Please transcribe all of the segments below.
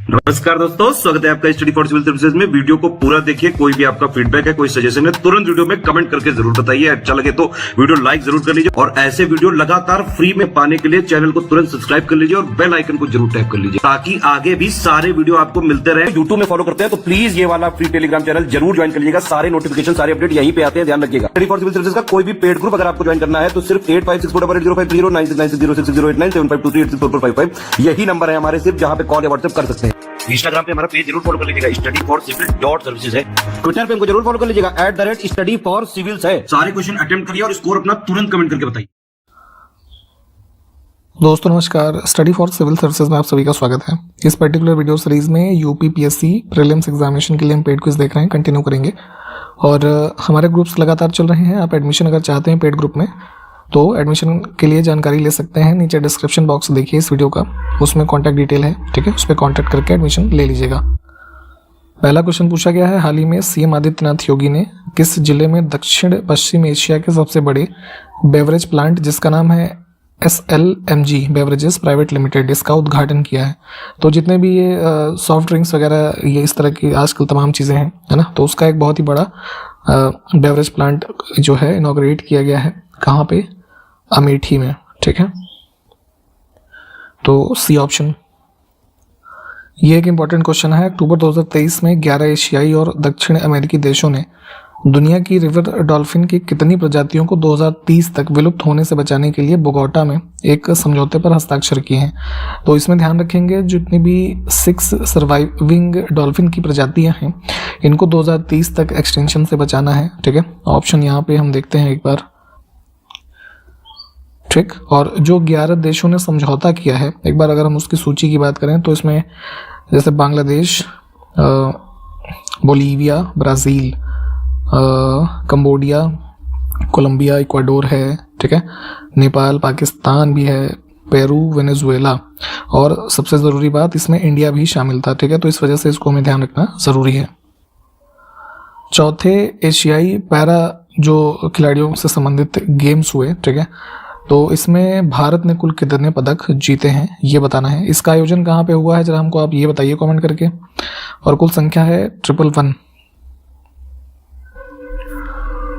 नमस्कार दोस्तों, स्वागत है आपका स्टडी फॉर सिविल सर्विसेज में। वीडियो को पूरा देखिए। कोई भी आपका फीडबैक है, कोई सजेशन है, तुरंत वीडियो में कमेंट करके जरूर बताइए। अच्छा लगे तो वीडियो लाइक जरूर कर लीजिए और ऐसे वीडियो लगातार फ्री में पाने के लिए चैनल को तुरंत सब्सक्राइब कर लीजिए और बेल आइकन को जरूर टैप कर लीजिए ताकि आगे भी सारे वीडियो आपको मिलते रहे। यूट्यूब में फॉलो करते हैं तो प्लीज ये वाला फ्री टेलीग्राम चैनल जरूर ज्वाइन कर लीजिएगा। सारे नोटिफिकेशन, सारे अपडेट यहीं पे आते हैं, ध्यान रखिएगा। स्टडी फॉर सिविल सर्विसेज का कोई भी पेड ग्रुप अगर आपको ज्वाइन करना है तो सिर्फ 8564880530969606089482386455 यही नंबर है हमारे, सिर्फ जहां पे कॉल या व्हाट्सएप कर सकते हैं। इंस्टाग्राम पे हमारा पेज जरूर फॉलो कर लीजिएगा, स्टडी फॉर सिविल .सर्विसेज है। ट्विटर पे हमको जरूर फॉलो कर लीजिएगा, @study for civils है। सारे क्वेश्चन अटेम्प्ट करिए और स्कोर अपना तुरंत कमेंट करके बताइए। दोस्तों नमस्कार, स्टडी फॉर सिविल सर्विसेज में आप सभी का स्वागत है। इस पर्टिकुलर वीडियो सीरीज में यूपीपीएससी प्रीलिम्स एग्जामिनेशन के लिए हम पेड क्विज देख रहे हैं, कंटिन्यू करेंगे। और हमारे ग्रुप्स लगातार चल रहे हैं। आप एडमिशन अगर चाहते हैं पेड ग्रुप में तो एडमिशन के लिए जानकारी ले सकते हैं। नीचे डिस्क्रिप्शन बॉक्स देखिए इस वीडियो का, उसमें कॉन्टैक्ट डिटेल है, ठीक है, उस पर कॉन्टैक्ट करके एडमिशन ले लीजिएगा। पहला क्वेश्चन पूछा गया है, हाल ही में सीएम आदित्यनाथ योगी ने किस जिले में दक्षिण पश्चिम एशिया के सबसे बड़े बेवरेज प्लांट जिसका नाम है SLMG बेवरेजेस प्राइवेट लिमिटेड, इसका उद्घाटन किया है। तो जितने भी ये सॉफ्ट ड्रिंक्स वगैरह, ये इस तरह की आजकल तमाम चीज़ें हैं, है ना, तो उसका एक बहुत ही बड़ा बेवरेज प्लांट जो है इनॉग्रेट किया गया है। कहाँ पे? अमेठी में, ठीक है। तो सी ऑप्शन। ये एक इम्पॉर्टेंट क्वेश्चन है। अक्टूबर 2023 में 11 एशियाई और दक्षिण अमेरिकी देशों ने दुनिया की रिवर डॉल्फिन की कितनी प्रजातियों को 2030 तक विलुप्त होने से बचाने के लिए बोगोटा में एक समझौते पर हस्ताक्षर किए हैं। तो इसमें ध्यान रखेंगे जितनी भी 6 सर्वाइविंग डॉल्फिन की प्रजातियां हैं इनको 2030 तक एक्सटेंशन से बचाना है, ठीक है। ऑप्शन यहाँ पे हम देखते हैं एक बार, ठीक। और जो 11 देशों ने समझौता किया है, एक बार अगर हम उसकी सूची की बात करें तो इसमें जैसे Bangladesh, Bolivia, Brazil, Cambodia, Colombia, Ecuador है, ठीक है, नेपाल, पाकिस्तान भी है, पेरू, वेनेजुएला और सबसे ज़रूरी बात इसमें इंडिया भी शामिल था, ठीक है। तो इस वजह से इसको हमें ध्यान रखना ज़रूरी है। चौथे एशियाई पैरा जो खिलाड़ियों से संबंधित गेम्स हुए, ठीक है, तो इसमें भारत ने कुल कितने पदक जीते हैं ये बताना है। इसका आयोजन कहाँ पे हुआ है जरा हमको आप ये बताइए कमेंट करके। और कुल संख्या है 111।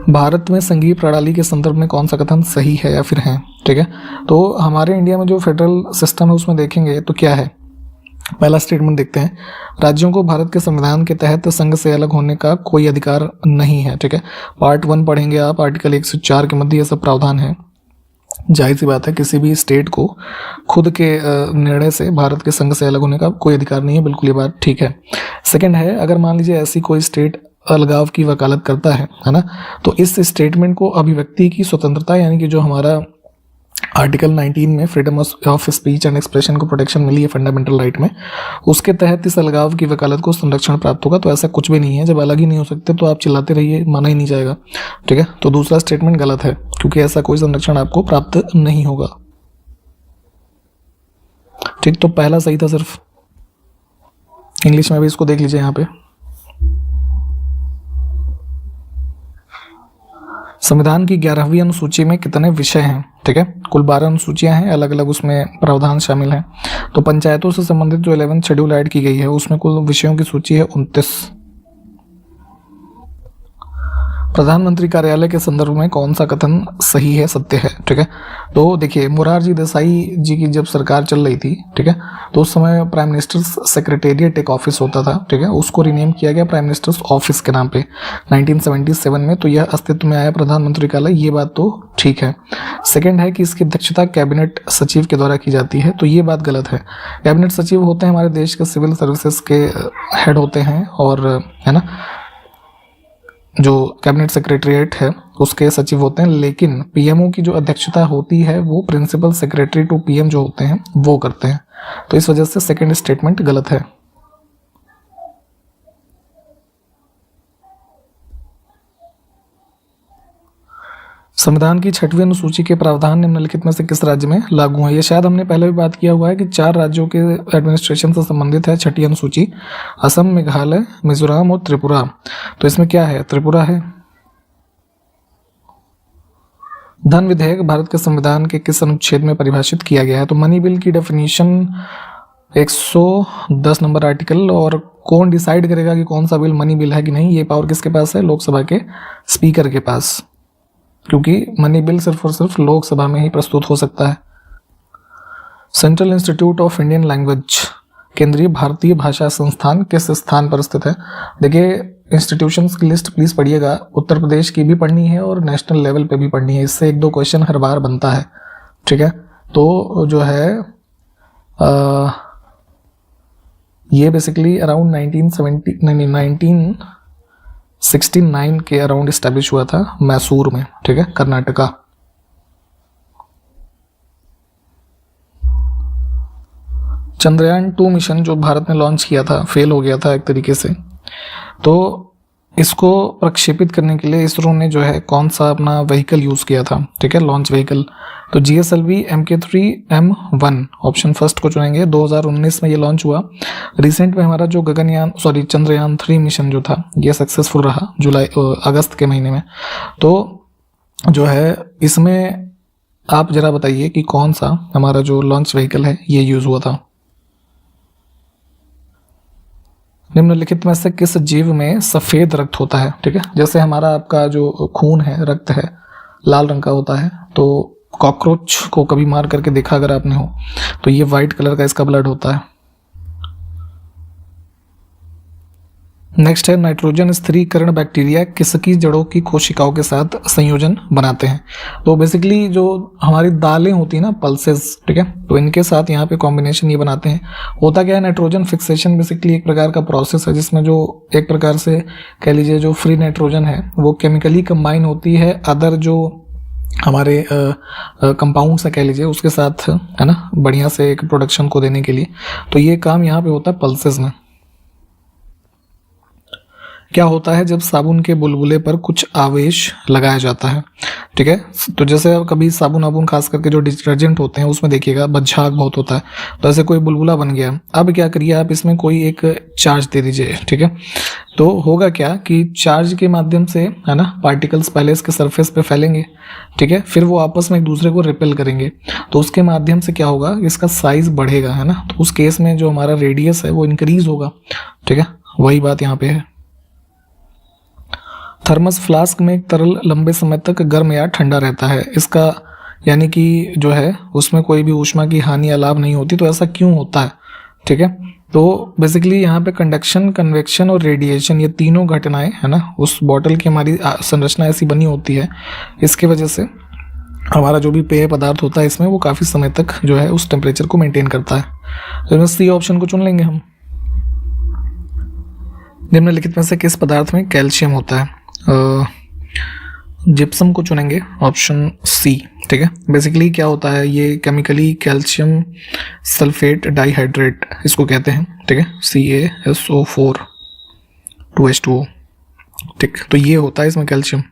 भारत में संघीय प्रणाली के संदर्भ में कौन सा कथन सही है या फिर है, ठीक है। तो हमारे इंडिया में जो फेडरल सिस्टम है उसमें देखेंगे तो क्या है। पहला स्टेटमेंट देखते हैं, राज्यों को भारत के संविधान के तहत संघ से अलग होने का कोई अधिकार नहीं है, ठीक है। पार्ट 1 पढ़ेंगे आप, आर्टिकल 1 से 4 के मध्य ये सब प्रावधान है। जाहिर सी बात है किसी भी स्टेट को खुद के निर्णय से भारत के संघ से अलग होने का कोई अधिकार नहीं है, बिल्कुल ये बात ठीक है। सेकंड है, अगर मान लीजिए ऐसी कोई स्टेट अलगाव की वकालत करता है ना, तो इस स्टेटमेंट को अभिव्यक्ति की स्वतंत्रता यानी कि जो हमारा आर्टिकल 19 में freedom of speech and expression को प्रोटेक्शन मिली है फंडामेंटल राइट में, उसके तहत इस अलगाव की वकालत को संरक्षण प्राप्त होगा। तो ऐसा कुछ भी नहीं है, जब अलग ही नहीं हो सकते तो आप चिल्लाते रहिए, माना ही नहीं जाएगा, ठीक है। तो दूसरा स्टेटमेंट गलत है क्योंकि ऐसा कोई संरक्षण आपको प्राप्त नहीं होगा, ठीक। तो पहला सही था सिर्फ। इंग्लिश में भी इसको देख लीजिए यहाँ पे। संविधान की 11वीं अनुसूची में कितने विषय हैं, ठीक है। कुल 12 अनुसूचियां हैं, अलग अलग उसमें प्रावधान शामिल हैं। तो पंचायतों से संबंधित जो 11th शेड्यूल ऐड की गई है उसमें कुल विषयों की सूची है 29। प्रधानमंत्री कार्यालय के संदर्भ में कौन सा कथन सही है, सत्य है, ठीक है। तो देखिए मोरारजी देसाई जी की जब सरकार चल रही थी, ठीक है, तो उस समय प्राइम मिनिस्टर्स सेक्रेटेरिएट एक ऑफिस होता था, ठीक है, उसको रिनेम किया गया प्राइम मिनिस्टर्स ऑफिस के नाम पे 1977 में। तो यह अस्तित्व में आया प्रधानमंत्री कार्यालय, ये बात तो ठीक है। सेकंड है कि इसकी अध्यक्षता कैबिनेट सचिव के द्वारा की जाती है, तो ये बात गलत है। कैबिनेट सचिव होते हैं हमारे देश के सिविल सर्विसेज के हेड होते हैं, और है ना, जो कैबिनेट सेक्रेटरीट है उसके सचिव होते हैं। लेकिन पीएमओ की जो अध्यक्षता होती है वो प्रिंसिपल सेक्रेटरी टू पीएम जो होते हैं वो करते हैं। तो इस वजह से सेकंड स्टेटमेंट गलत है। संविधान की 6वीं अनुसूची के प्रावधान निम्नलिखित में से किस राज्य में लागू है। ये शायद हमने पहले भी बात किया हुआ है कि 4 राज्यों के एडमिनिस्ट्रेशन से संबंधित है 6ठी अनुसूची, असम, मेघालय, मिजोरम और त्रिपुरा। तो इसमें क्या है, त्रिपुरा है। धन विधेयक भारत के संविधान के किस अनुच्छेद में परिभाषित किया गया है। तो मनी बिल की डेफिनेशन 110 नंबर आर्टिकल। और कौन डिसाइड करेगा कि कौन सा बिल मनी बिल है कि नहीं, ये पावर किसके पास है? लोकसभा के स्पीकर के पास, क्योंकि मनी बिल सिर्फ और सिर्फ लोकसभा में ही प्रस्तुत हो सकता है। Central institute of Indian language, केंद्रीय भारतीय भाषा संस्थान किस स्थान पर स्थित है? देखिए, इंस्टीट्यूशंस की लिस्ट प्लीज पढ़िएगा, उत्तर प्रदेश की भी पढ़नी है और नेशनल लेवल पे भी पढ़नी है, इससे 1-2 क्वेश्चन हर बार बनता है, ठीक है। तो जो है ये बेसिकली अराउंड 1969 के अराउंड इस्टेब्लिश हुआ था मैसूर में, ठीक है, कर्नाटका। चंद्रयान 2 मिशन जो भारत ने लॉन्च किया था, फेल हो गया था एक तरीके से, तो इसको प्रक्षेपित करने के लिए इसरो ने जो है कौन सा अपना व्हीकल यूज़ किया था, ठीक है, लॉन्च व्हीकल? तो GSLV MK3M1 ऑप्शन फर्स्ट को चुनेंगे। 2019 में ये लॉन्च हुआ। रिसेंट में हमारा जो चंद्रयान 3 मिशन जो था ये सक्सेसफुल रहा अगस्त के महीने में। तो जो है इसमें आप जरा बताइए कि कौन सा हमारा जो लॉन्च व्हीकल है ये यूज़ हुआ था। निम्नलिखित में से किस जीव में सफेद रक्त होता है? ठीक है, जैसे हमारा आपका जो खून है, रक्त है, लाल रंग का होता है, तो कॉकरोच को कभी मार करके देखा अगर आपने हो तो ये वाइट कलर का इसका ब्लड होता है। नेक्स्ट है, नाइट्रोजन स्थिरीकरण बैक्टीरिया किसकी जड़ों की कोशिकाओं के साथ संयोजन बनाते हैं? तो बेसिकली जो हमारी दालें होती है ना, पल्सेस, ठीक है, तो इनके साथ यहाँ पे कॉम्बिनेशन ये बनाते हैं। होता क्या है, नाइट्रोजन फिक्सेशन बेसिकली एक प्रकार का प्रोसेस है जिसमें जो एक प्रकार से कह लीजिए जो फ्री नाइट्रोजन है वो केमिकली कंबाइन होती है अदर जो हमारे कंपाउंड से कह लीजिए उसके साथ, है ना, बढ़िया से एक प्रोडक्शन को देने के लिए। तो ये काम यहाँ पे होता है पल्सेस में। क्या होता है जब साबुन के बुलबुले पर कुछ आवेश लगाया जाता है? ठीक है, तो जैसे अब कभी साबुन वाबुन खास करके जो डिटर्जेंट होते हैं उसमें देखिएगा बदझाग बहुत होता है, तो ऐसे कोई बुलबुला बन गया। अब क्या करिए आप इसमें कोई एक चार्ज दे दीजिए, ठीक है, तो होगा क्या कि चार्ज के माध्यम से, है ना, पार्टिकल्स पहले इसके सरफेस पे फैलेंगे, ठीक है, फिर वो आपस में एक दूसरे को रिपेल करेंगे, तो उसके माध्यम से क्या होगा, इसका साइज बढ़ेगा, है ना, तो उस केस में जो हमारा रेडियस है वो इंक्रीज होगा, ठीक है, वही बात यहाँ पे है। थर्मस फ्लास्क में एक तरल लंबे समय तक गर्म या ठंडा रहता है, इसका यानी कि जो है उसमें कोई भी ऊष्मा की हानि या लाभ नहीं होती, तो ऐसा क्यों होता है? ठीक है, तो बेसिकली यहाँ पे कंडक्शन, कन्वेक्शन और रेडिएशन, ये तीनों घटनाएं, है ना, उस बॉटल की हमारी संरचना ऐसी बनी होती है, इसके वजह से हमारा जो भी पेय पदार्थ होता है इसमें वो काफ़ी समय तक जो है उस टेम्परेचर को मेंटेन करता है। तो सी ऑप्शन को चुन लेंगे हम। निम्नलिखित में से किस पदार्थ में कैल्शियम होता है? जिप्सम को चुनेंगे, ऑप्शन सी, ठीक है। बेसिकली क्या होता है, ये केमिकली कैल्शियम सल्फेट डाइहाइड्रेट इसको कहते हैं, ठीक है, CaSO4 2H2O, ठीक, तो ये होता है इसमें कैल्शियम।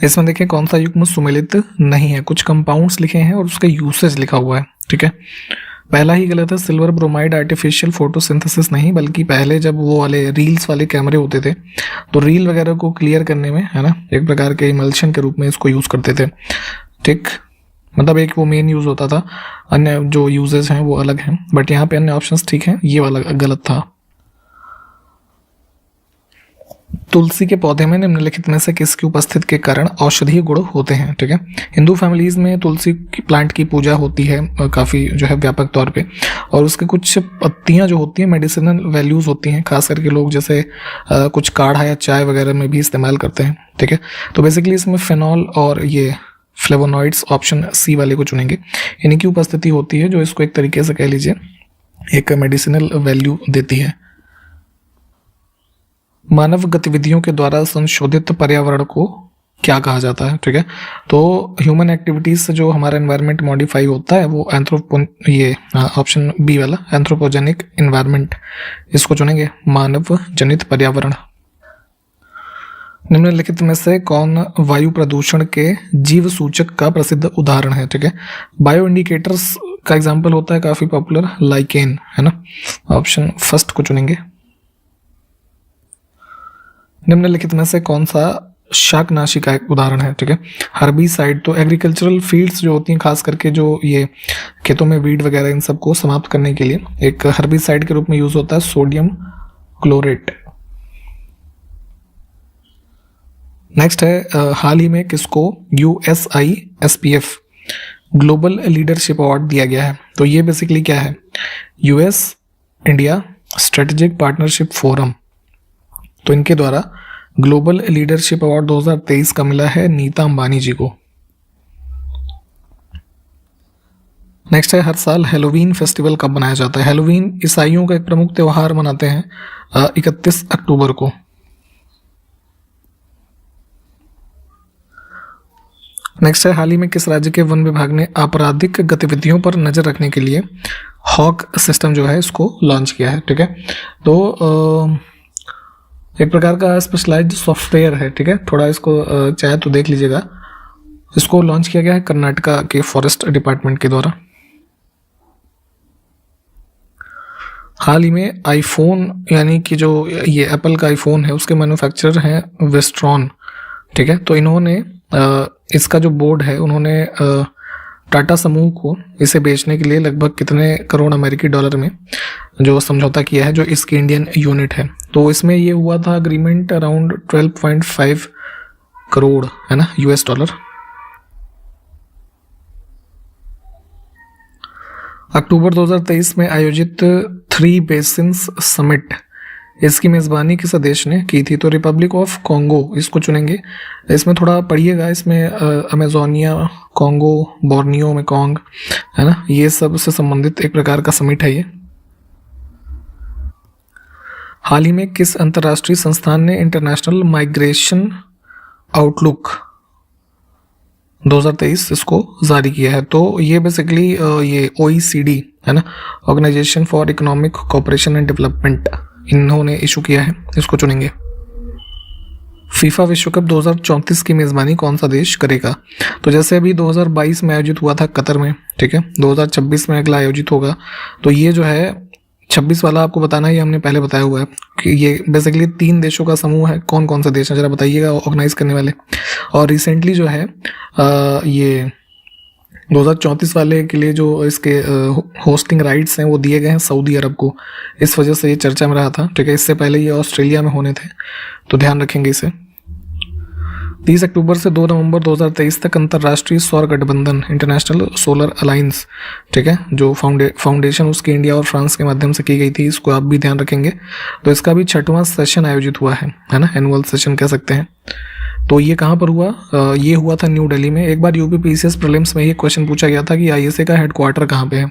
इसमें देखिए कौन सा युग्म सुमेलित नहीं है, कुछ कंपाउंड्स लिखे हैं और उसका यूसेज लिखा हुआ है, ठीक है। पहला ही गलत है, सिल्वर ब्रोमाइड आर्टिफिशियल फोटोसिंथेसिस नहीं, बल्कि पहले जब वो वाले रील्स वाले कैमरे होते थे तो रील वगैरह को क्लियर करने में, है ना, एक प्रकार के इमल्शन के रूप में इसको यूज़ करते थे, ठीक, मतलब एक वो मेन यूज़ होता था, अन्य जो यूजेस हैं वो अलग हैं, बट यहाँ पे अन्य ऑप्शंस ठीक हैं, ये वाला गलत था। तुलसी के पौधे में निम्नलिखित में से किसकी उपस्थिति के कारण औषधीय गुण होते हैं? ठीक है, हिंदू फैमिलीज में तुलसी की प्लांट की पूजा होती है काफ़ी जो है व्यापक तौर पे, और उसके कुछ पत्तियां जो होती हैं मेडिसिनल वैल्यूज होती हैं, खास करके लोग जैसे कुछ काढ़ा या चाय वगैरह में भी इस्तेमाल करते हैं, ठीक है। तो बेसिकली इसमें फिनॉल और ये फ्लेवोनॉइड्स, ऑप्शन सी वाले को चुनेंगे, इन्हीं की उपस्थिति होती है जो इसको एक तरीके से कह लीजिए एक मेडिसिनल वैल्यू देती है। मानव गतिविधियों के द्वारा संशोधित पर्यावरण को क्या कहा जाता है? ठीक है, तो ह्यूमन एक्टिविटीज से जो हमारा एनवायरनमेंट मॉडिफाई होता है वो ऑप्शन बी वाला एंथ्रोपोजेनिक एनवायरनमेंट, इसको चुनेंगे, मानव जनित पर्यावरण। निम्नलिखित में से कौन वायु प्रदूषण के जीव सूचक का प्रसिद्ध उदाहरण है? ठीक है, बायो इंडिकेटर्स का एग्जाम्पल होता है काफी पॉपुलर लाइकेन, है ना, ऑप्शन फर्स्ट को चुनेंगे। निम्नलिखित में से कौन सा शाकनाशी का एक उदाहरण है, ठीक है। हर्बिसाइड तो एग्रीकल्चरल फील्ड्स जो होती हैं, खास करके जो ये खेतों में वीड वगैरह इन सबको समाप्त करने के लिए एक हर्बिसाइड के रूप में यूज होता है सोडियम क्लोरेट। नेक्स्ट है हाल ही में किसको USISPF ग्लोबल लीडरशिप अवार्ड दिया गया है। तो ये बेसिकली क्या है, US India strategic partnership forum, तो इनके द्वारा ग्लोबल लीडरशिप अवार्ड 2023 का मिला है नीता अंबानी जी को। नेक्स्ट है हर साल हैलोवीन फेस्टिवल कब मनाया जाता है। हैलोवीन ईसाइयों का एक प्रमुख त्यौहार मनाते हैं 31 अक्टूबर को। नेक्स्ट है हाल ही में किस राज्य के वन विभाग ने आपराधिक गतिविधियों पर नजर रखने के लिए हॉक सिस्टम जो है इसको लॉन्च किया है, ठीक है। तो एक प्रकार का स्पेशलाइज्ड सॉफ्टवेयर है, ठीक है। थोड़ा इसको चाहे तो देख लीजिएगा। इसको लॉन्च किया गया है कर्नाटका के फॉरेस्ट डिपार्टमेंट के द्वारा। हाल ही में आईफोन यानी कि जो ये एप्पल का आईफोन है उसके मैन्युफैक्चरर हैं वेस्ट्रॉन, ठीक है। तो इन्होंने इसका जो बोर्ड है उन्होंने टाटा समूह को इसे बेचने के लिए लगभग कितने करोड़ अमेरिकी डॉलर में जो समझौता किया है, जो इसकी इंडियन यूनिट है। तो इसमें ये हुआ था अग्रीमेंट अराउंड 12.5 करोड़ है ना US डॉलर। अक्टूबर 2023 में आयोजित 3 बेसिन्स समिट, इसकी मेज़बानी किस देश ने की थी। तो रिपब्लिक ऑफ कॉन्गो इसको चुनेंगे। इसमें थोड़ा पढ़िएगा, इसमें अमेजोनिया, कॉन्गो, बोर्नियो, मेकोंग है ना, ये सब से संबंधित एक प्रकार का समिट है ये। हाल ही में किस अंतर्राष्ट्रीय संस्थान ने इंटरनेशनल माइग्रेशन आउटलुक 2023 इसको जारी किया है। तो ये बेसिकली ये OECD है ना, organisation for economic cooperation and development, इन्होंने इशू किया है, इसको चुनेंगे। फीफा विश्व कप 2034 की मेज़बानी कौन सा देश करेगा। तो जैसे अभी 2022 में आयोजित हुआ था कतर में, ठीक है, 2026 में अगला आयोजित होगा। तो ये जो है 26 वाला आपको बताना है, ये हमने पहले बताया हुआ है कि ये बेसिकली 3 देशों का समूह है। कौन कौन सा देश है जरा बताइएगा ऑर्गेनाइज करने वाले। और रिसेंटली जो है ये 2034 वाले के लिए जो इसके होस्टिंग राइट्स हैं वो दिए गए हैं सऊदी अरब को, इस वजह से ये चर्चा में रहा था, ठीक है। इससे पहले ये ऑस्ट्रेलिया में होने थे, तो ध्यान रखेंगे इसे। 30 अक्टूबर से 2 नवंबर 2023 तक अंतर्राष्ट्रीय सौर गठबंधन इंटरनेशनल सोलर अलायंस, ठीक है, जो फाउंडेशन उसकी इंडिया और फ्रांस के माध्यम से की गई थी, इसको आप भी ध्यान रखेंगे। तो इसका भी 6वां सेशन आयोजित हुआ है ना, एनुअल सेशन कह सकते हैं। तो ये कहाँ पर हुआ, ये हुआ था न्यू दिल्ली में। एक बार UPPCS प्रीलिम्स में ये क्वेश्चन पूछा गया था कि ISA का हेडक्वार्टर कहाँ पे है,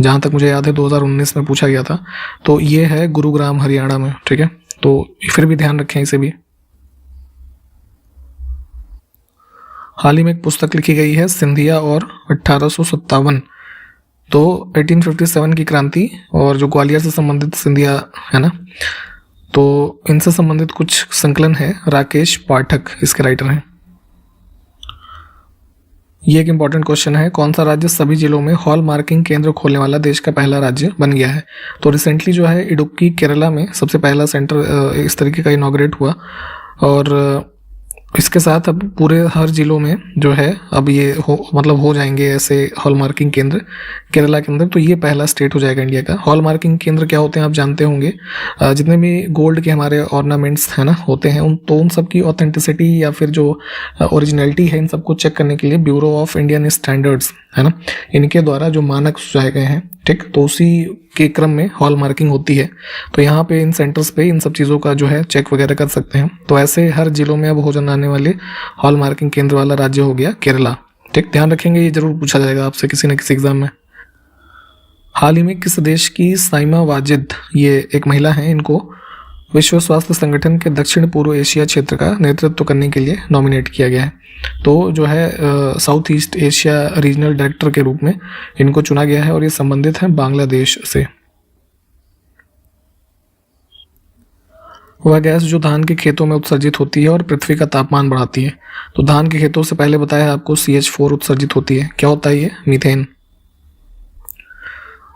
जहाँ तक मुझे याद है 2019 में पूछा गया था। तो ये है गुरुग्राम हरियाणा में, ठीक है। तो फिर भी ध्यान रखें इसे भी। हाल ही में एक पुस्तक लिखी गई है सिंधिया और 1857, तो 1857 की क्रांति और जो ग्वालियर से संबंधित सिंधिया है ना, तो इनसे संबंधित कुछ संकलन है। राकेश पाठक इसके राइटर हैं। ये एक इम्पॉर्टेंट क्वेश्चन है, कौन सा राज्य सभी जिलों में हॉल मार्किंग केंद्र खोलने वाला देश का पहला राज्य बन गया है। तो रिसेंटली जो है इडुक्की केरला में सबसे पहला सेंटर इस तरीके का इनॉग्रेट हुआ, और इसके साथ अब पूरे हर जिलों में जो है अब ये हो जाएंगे ऐसे हॉल मार्किंग केंद्र केरला के अंदर। तो ये पहला स्टेट हो जाएगा इंडिया का। हॉल मार्किंग केंद्र क्या होते हैं आप जानते होंगे, जितने भी गोल्ड के हमारे ऑर्नामेंट्स है ना होते हैं उन सब की ऑथेंटिसिटी या फिर जो ओरिजिनलिटी है इन सबको चेक करने के लिए ब्यूरो ऑफ इंडियन स्टैंडर्ड्स है ना, इनके द्वारा जो मानक सुझाए गए हैं, ठीक, तो उसी के क्रम में हॉल मार्किंग होती है। तो यहाँ पे इन सेंटर्स पे इन सब चीज़ों का जो है चेक वगैरह कर सकते हैं। तो ऐसे हर जिलों में अब हो जाने वाले हॉल मार्किंग केंद्र वाला राज्य हो गया केरला, ठीक, ध्यान रखेंगे, ये जरूर पूछा जाएगा आपसे किसी न किसी एग्जाम में। हाल ही में किस देश की साइमा वाजिद, ये एक महिला हैं, इनको विश्व स्वास्थ्य संगठन के दक्षिण पूर्व एशिया क्षेत्र का नेतृत्व करने के लिए नॉमिनेट किया गया है। तो जो है south east Asia regional director के रूप में इनको चुना गया है और ये संबंधित है बांग्लादेश से। वह गैस जो धान के खेतों में उत्सर्जित होती है और पृथ्वी का तापमान बढ़ाती है। तो धान के खेतों से पहले बताया है आपको CH4 उत्सर्जित होती है। क्या होता है ये? मीथेन।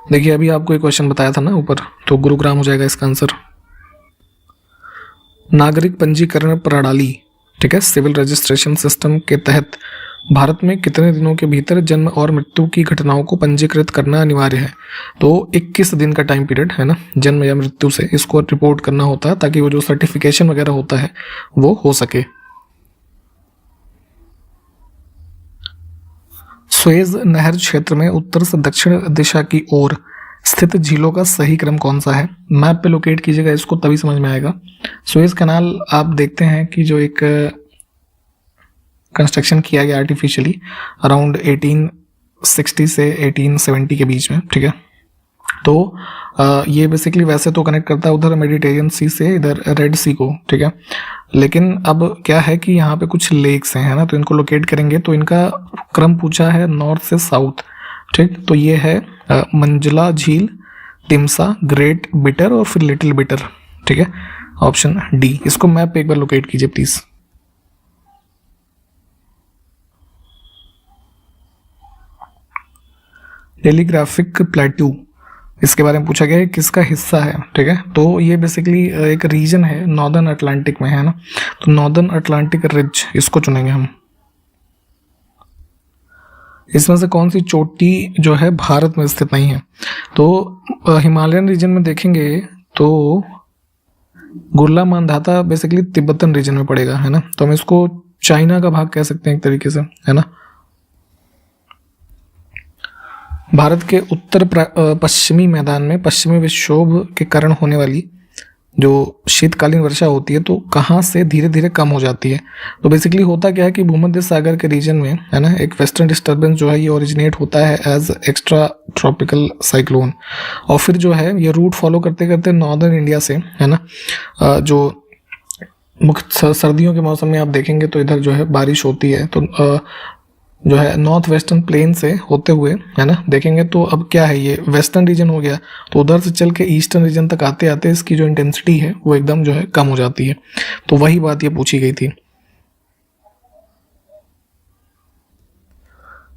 देखिए अभी आपको एक क्वेश्चन बताया था ना ऊपर, तो गुरुग्राम हो जाएगा इसका आंसर। नागरिक पंजीकरण प्रणाली, ठीक है। सिविल रजिस्ट्रेशन सिस्टम के तहत भारत में कितने दिनों के भीतर जन्म और मृत्यु की घटनाओं को पंजीकृत करना अनिवार्य है? तो 21 दिन का टाइम पीरियड है ना, जन्म या मृत्यु से इसको रिपोर्ट करना होता है ताकि वो जो सर्टिफिकेशन वगैरह होता है वो हो सके। सुएज नहर क्षेत्र में उत्तर से दक्षिण दिशा की ओर स्थित झीलों का सही क्रम कौन सा है? मैप पे लोकेट कीजिएगा इसको, तभी समझ में आएगा। सुएज कैनाल आप देखते हैं कि जो एक कंस्ट्रक्शन किया गया आर्टिफिशियली अराउंड 1860 से 1870 के बीच में, ठीक है। तो ये बेसिकली वैसे तो कनेक्ट करता है उधर मेडिटेरियन सी से इधर रेड सी को, ठीक है। लेकिन अब क्या है कि यहाँ पे कुछ लेक्स हैं, है ना, तो इनको लोकेट करेंगे तो इनका क्रम पूछा है नॉर्थ से साउथ, ठीक। तो ये है मंजुला झील, तिम्सा, ग्रेट बिटर और फिर लिटिल बिटर, ठीक है। Option D. इसको मैप पे एक बार लोकेट कीजिए प्लीज। टेलीग्राफिक प्लेट्यू, इसके बारे में पूछा गया है किसका हिस्सा है, ठीक है। तो ये बेसिकली एक रीजन है नॉर्दर्न अटलांटिक में, है ना, तो नॉर्दर्न अटलांटिक रिज इसको चुनेंगे हम। इसमें से कौन सी चोटी जो है भारत में स्थित नहीं है? तो हिमालयन रीजन में देखेंगे तो गुरला मांधाता बेसिकली तिब्बतन रीजन में पड़ेगा, है ना, तो हम इसको चाइना का भाग कह सकते हैं एक तरीके से, है ना। भारत के उत्तर पश्चिमी मैदान में पश्चिमी विक्षोभ के कारण होने वाली जो शीतकालीन वर्षा होती है तो कहाँ से धीरे धीरे कम हो जाती है? तो बेसिकली होता क्या है कि भूमध्य सागर के रीजन में, है ना, एक वेस्टर्न डिस्टर्बेंस जो है ये ओरिजिनेट होता है एज एक्स्ट्रा ट्रॉपिकल साइक्लोन, और फिर जो है ये रूट फॉलो करते करते नॉर्दर्न इंडिया से, है ना, जो मुख्य सर्दियों के मौसम में आप देखेंगे तो इधर जो है बारिश होती है, तो जो है नॉर्थ वेस्टर्न प्लेन से होते हुए, है ना, देखेंगे तो अब क्या है, ये वेस्टर्न रीजन हो गया, तो उधर से चल के ईस्टर्न रीजन तक आते आते इसकी जो इंटेंसिटी है वो एकदम जो है कम हो जाती है। तो वही बात ये पूछी गई थी।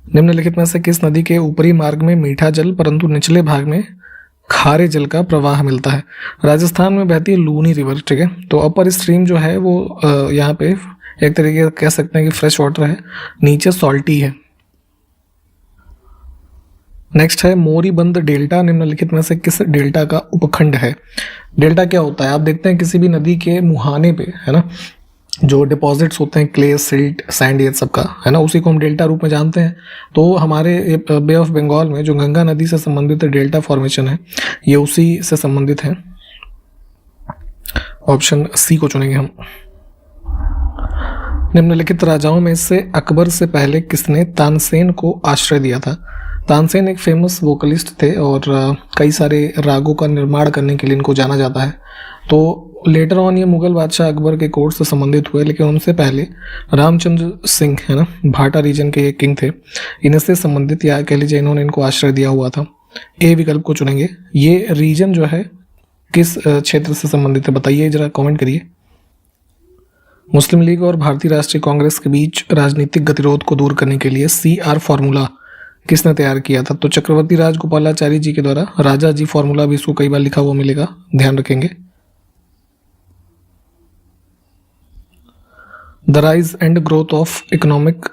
निम्नलिखित में से किस नदी के ऊपरी मार्ग में मीठा जल परंतु निचले भाग में खारे जल का प्रवाह मिलता है? राजस्थान में बहती है लूनी रिवर, ठीक है। तो अपर स्ट्रीम जो है वो यहाँ पे एक तरीके से कह सकते हैं कि फ्रेश वाटर है, नीचे सॉल्टी है। नेक्स्ट है मोरीबंद डेल्टा निम्नलिखित में से किस डेल्टा का उपखंड है? डेल्टा क्या होता है? आप देखते हैं किसी भी नदी के मुहाने पे, है ना, जो डिपॉजिट्स होते हैं क्ले, सिल्ट, सैंड, ये सब का, है ना, उसी को हम डेल्टा रूप में जानते हैं। तो हमारे बे ऑफ बंगाल में जो गंगा नदी से संबंधित डेल्टा फॉर्मेशन है ये उसी से संबंधित है। ऑप्शन सी को चुनेंगे हम। निम्नलिखित राजाओं में से अकबर से पहले किसने तानसेन को आश्रय दिया था? तानसेन एक फेमस वोकलिस्ट थे और कई सारे रागों का निर्माण करने के लिए इनको जाना जाता है। तो लेटर ऑन ये मुगल बादशाह अकबर के कोर्ट से संबंधित हुए, लेकिन उनसे पहले रामचंद्र सिंह, है ना, भाटा रीजन के एक किंग थे, इनसे संबंधित या कह लीजिए इन्होंने इनको आश्रय दिया हुआ था। ए विकल्प को चुनेंगे। ये रीजन जो है किस क्षेत्र से संबंधित है बताइए, जरा कमेंट करिए। मुस्लिम लीग और भारतीय राष्ट्रीय कांग्रेस के बीच राजनीतिक गतिरोध को दूर करने के लिए CR फॉर्मूला किसने तैयार किया था? तो चक्रवर्ती राजगोपालाचारी जी के द्वारा। राजा जी फॉर्मूला भी इसको कई बार लिखा हुआ मिलेगा, ध्यान रखेंगे। The rise and growth of economic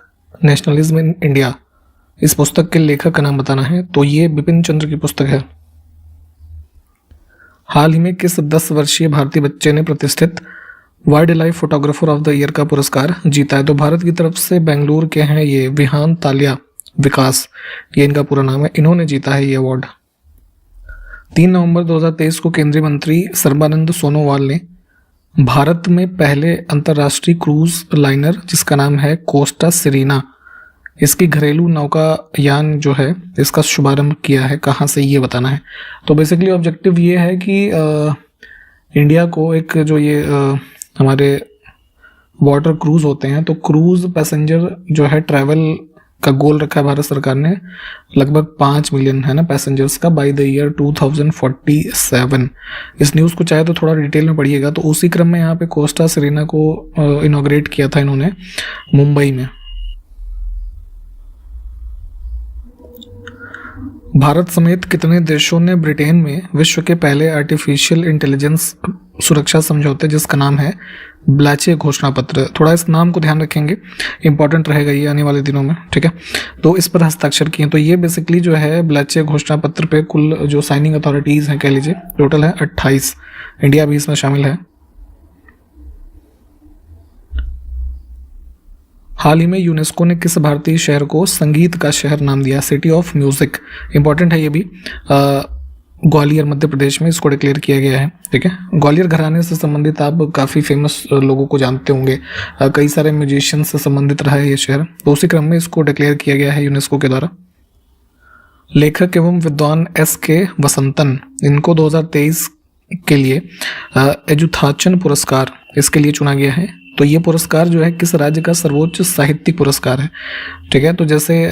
nationalism in India, इस पुस्तक के लेखक का नाम बताना है। तो ये बिपिन चंद्र की पुस्तक है। हाल ही में किस 10 वर्षीय भारतीय बच्चे ने प्रतिष्ठित wild life photographer of the year का पुरस्कार जीता है? तो भारत की तरफ से बेंगलुरु के हैं ये विहान तालिया विकास, ये इनका पूरा नाम है, इन्होंने जीता है ये अवार्ड। 3 नवंबर 2023 को केंद्रीय मंत्री सर्बानंद सोनोवाल ने भारत में पहले अंतर्राष्ट्रीय क्रूज लाइनर जिसका नाम है कोस्टा सिरीना, इसकी घरेलू नौकायान जो है इसका शुभारंभ किया है। कहाँ से ये बताना है। तो बेसिकली ऑब्जेक्टिव ये है कि इंडिया को एक जो ये हमारे वाटर क्रूज होते हैं, तो क्रूज पैसेंजर जो है ट्रैवल का गोल रखा है भारत सरकार ने लगभग 5 मिलियन, है ना, पैसेंजर्स का बाय द ईयर 2047। इस न्यूज़ को चाहे तो थोड़ा डिटेल में पढ़िएगा। तो उसी क्रम में यहाँ पे कोस्टा सिरीना को इनॉग्रेट किया था इन्होंने मुंबई में। भारत समेत कितने देशों ने ब्रिटेन में विश्व के पहले आर्टिफिशियल इंटेलिजेंस सुरक्षा समझौते जिसका नाम है ब्लैचे घोषणा पत्र। थोड़ा इस नाम को ध्यान रखेंगे, इंपॉर्टेंट रहेगा ये आने वाले दिनों में, ठीक है। तो इस पर हस्ताक्षर किए। तो ये बेसिकली जो है ब्लैचे घोषणा पत्र पे कुल जो साइनिंग अथॉरिटीज़ हैं, कह लीजिए टोटल है 28, इंडिया भी इसमें शामिल है। हाल ही में यूनेस्को ने किस भारतीय शहर को संगीत का शहर नाम दिया? सिटी ऑफ म्यूजिक, इंपॉर्टेंट है ये भी। ग्वालियर मध्य प्रदेश में इसको डिक्लेयर किया गया है, ठीक है। ग्वालियर घराने से संबंधित आप काफ़ी फेमस लोगों को जानते होंगे, कई सारे म्यूजिशियन से संबंधित रहा है ये शहर, तो उसी क्रम में इसको डिक्लेयर किया गया है यूनेस्को के द्वारा। लेखक एवं विद्वान S.K. वसंतन, इनको 2023 के लिए एजुथाचन पुरस्कार इसके लिए चुना गया है। तो ये पुरस्कार जो है किस राज्य का सर्वोच्च साहित्यिक पुरस्कार है, ठीक है। तो जैसे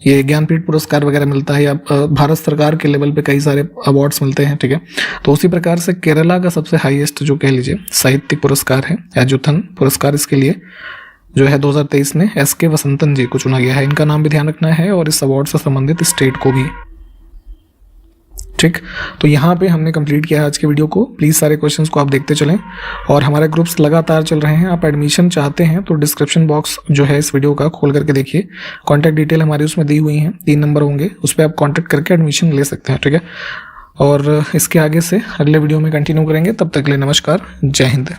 ये ज्ञानपीठ पुरस्कार वगैरह मिलता है या भारत सरकार के लेवल पे कई सारे अवार्ड्स मिलते हैं, ठीक है। तो उसी प्रकार से केरला का सबसे हाईएस्ट जो कह लीजिए साहित्यिक पुरस्कार है एजुथन पुरस्कार, इसके लिए जो है 2023 में S.K. वसंतन जी को चुना गया है। इनका नाम भी ध्यान रखना है और इस अवार्ड से संबंधित स्टेट को भी, ठीक। तो यहाँ पे हमने कंप्लीट किया है आज के वीडियो को। प्लीज़ सारे क्वेश्चंस को आप देखते चलें और हमारे ग्रुप्स लगातार चल रहे हैं। आप एडमिशन चाहते हैं तो डिस्क्रिप्शन बॉक्स जो है इस वीडियो का खोल करके देखिए, कॉन्टैक्ट डिटेल हमारी उसमें दी हुई हैं, 3 नंबर होंगे, उस पर आप कॉन्टैक्ट करके एडमिशन ले सकते हैं, ठीक है। और इसके आगे से अगले वीडियो में कंटिन्यू करेंगे। तब तक के लिए नमस्कार, जय हिंद।